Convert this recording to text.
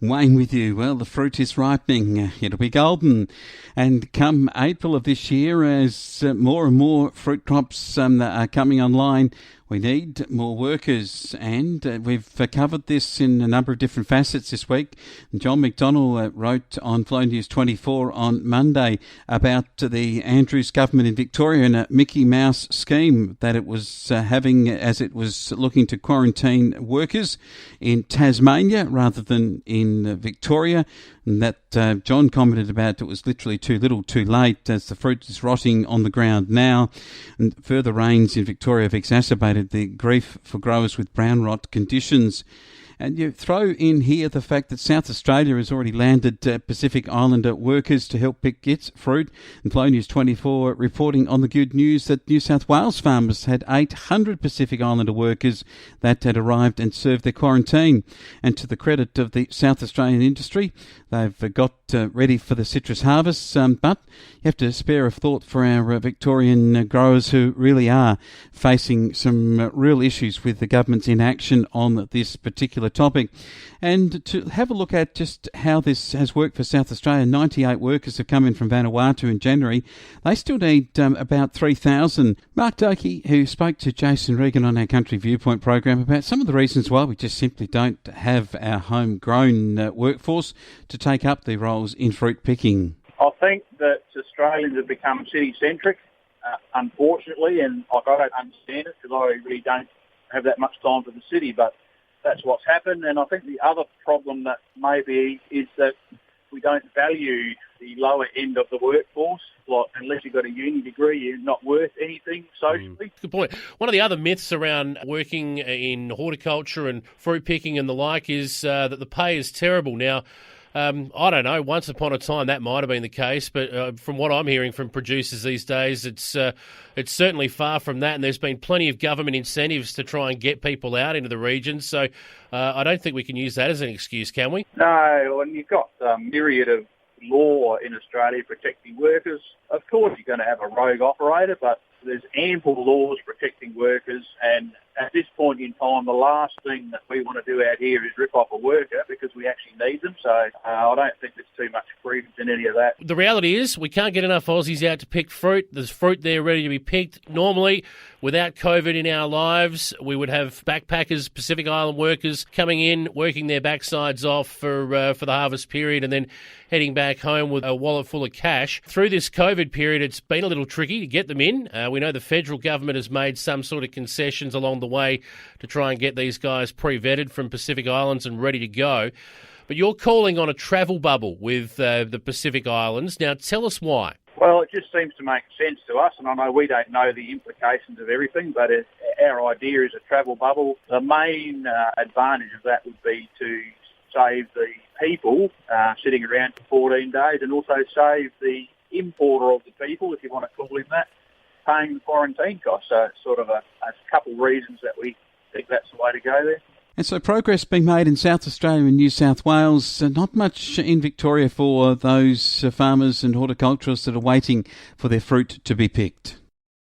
Wayne with you. Well, the fruit is ripening. It'll be golden. And come April of this year, as more and more fruit crops are coming online, we need more workers, and we've covered this in a number of different facets this week. John McDonnell wrote on Flow News 24 on Monday about the Andrews government in Victoria and a Mickey Mouse scheme that it was having as it was looking to quarantine workers in Tasmania rather than in Victoria. And that John commented about it was literally too little too late as the fruit is rotting on the ground now. And further rains in Victoria have exacerbated the grief for growers with brown rot conditions. And you throw in here the fact that South Australia has already landed Pacific Islander workers to help pick its fruit. And Flow News 24 reporting on the good news that New South Wales farmers had 800 Pacific Islander workers that had arrived and served their quarantine. And to the credit of the South Australian industry, they've got ready for the citrus harvest, but you have to spare a thought for our Victorian growers who really are facing some real issues with the government's inaction on this particular topic. And to have a look at just how this has worked for South Australia, 98 workers have come in from Vanuatu in January. They still need about 3,000. Mark Doakey, who spoke to Jason Regan on our Country Viewpoint program about some of the reasons why we just simply don't have our homegrown workforce to take up the roles in fruit picking. I think that Australians have become city-centric, unfortunately, and I don't understand it because I really don't have that much time for the city, but that's what's happened. And I think the other problem that maybe is that we don't value the lower end of the workforce. Like, unless you've got a uni degree, you're not worth anything socially. Good point. One of the other myths around working in horticulture and fruit picking and the like is that the pay is terrible. Now, I don't know, once upon a time that might have been the case, but from what I'm hearing from producers these days, it's certainly far from that, and there's been plenty of government incentives to try and get people out into the region, so I don't think we can use that as an excuse, can we? No, and you've got a myriad of law in Australia protecting workers. Of course you're going to have a rogue operator, but there's ample laws protecting workers, and at this point in time, the last thing that we want to do out here is rip off a worker because we actually need them. So I don't think there's too much freedom in any of that. The reality is we can't get enough Aussies out to pick fruit. There's fruit there ready to be picked. Normally, without COVID in our lives, we would have backpackers, Pacific Island workers coming in, working their backsides off for the harvest period and then heading back home with a wallet full of cash. Through this COVID period, it's been a little tricky to get them in. We know the federal government has made some sort of concessions along the way to try and get these guys pre-vetted from Pacific Islands and ready to go. But you're calling on a travel bubble with the Pacific Islands. Now, tell us why. Well, it just seems to make sense to us, and I know we don't know the implications of everything, but our idea is a travel bubble. The main advantage of that would be to save the people sitting around for 14 days and also save the importer of the people, if you want to call him that, paying the quarantine costs. So it's sort of a couple of reasons that we think that's the way to go there. And so progress being made in South Australia and New South Wales, not much in Victoria for those farmers and horticulturists that are waiting for their fruit to be picked.